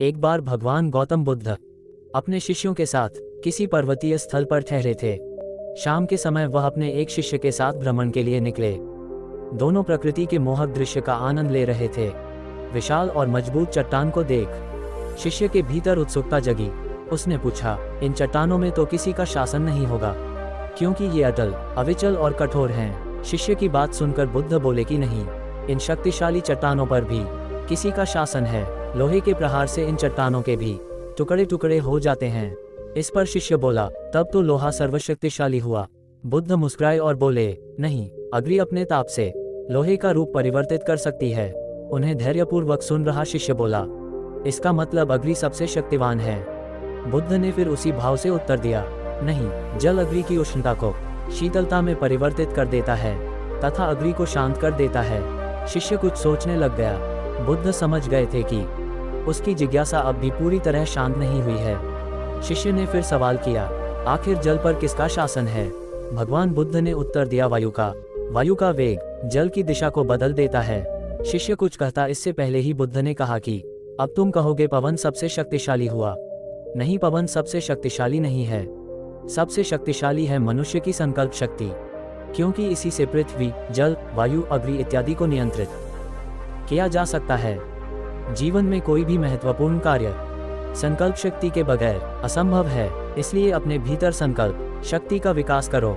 एक बार भगवान गौतम बुद्ध अपने शिष्यों के साथ किसी पर्वतीय स्थल पर ठहरे थे। शाम के समय वह अपने एक शिष्य के साथ भ्रमण के लिए निकले। दोनों प्रकृति के मोहक दृश्य का आनंद ले रहे थे। विशाल और मजबूत चट्टान को देख शिष्य के भीतर उत्सुकता जगी। उसने पूछा, इन चट्टानों में तो किसी का शासन नहीं होगा, क्योंकि ये अटल, अविचल और कठोर हैं। शिष्य की बात सुनकर बुद्ध बोले कि नहीं, इन शक्तिशाली चट्टानों पर भी किसी का शासन है। लोहे के प्रहार से इन चट्टानों के भी टुकड़े टुकड़े हो जाते हैं। इस पर शिष्य बोला, तब तो लोहा सर्वशक्तिशाली हुआ। बुद्ध मुस्कुराए और बोले, नहीं, अग्नि अपने ताप से लोहे का रूप परिवर्तित कर सकती है। उन्हें धैर्यपूर्वक सुन रहा शिष्य बोला, इसका मतलब अग्नि सबसे शक्तिवान है। बुद्ध ने फिर उसी भाव से उत्तर दिया, नहीं, जल अग्नि की उष्णता को शीतलता में परिवर्तित कर देता है तथा अग्नि को शांत कर देता है। शिष्य कुछ सोचने लग गया। बुद्ध समझ गए थे कि उसकी जिज्ञासा अब भी पूरी तरह शांत नहीं हुई है। शिष्य ने फिर सवाल किया, आखिर जल पर किसका शासन है? भगवान बुद्ध ने उत्तर दिया, वायु का। वायु का वेग जल की दिशा को बदल देता है। शिष्य कुछ कहता इससे पहले ही बुद्ध ने कहा कि अब तुम कहोगे पवन सबसे शक्तिशाली हुआ। नहीं, पवन सबसे शक्तिशाली नहीं है। सबसे शक्तिशाली है मनुष्य की संकल्प शक्ति, क्योंकि इसी से पृथ्वी, जल, वायु, अग्नि इत्यादि को नियंत्रित किया जा सकता है। जीवन में कोई भी महत्वपूर्ण कार्य संकल्प शक्ति के बगैर असंभव है। इसलिए अपने भीतर संकल्प शक्ति का विकास करो।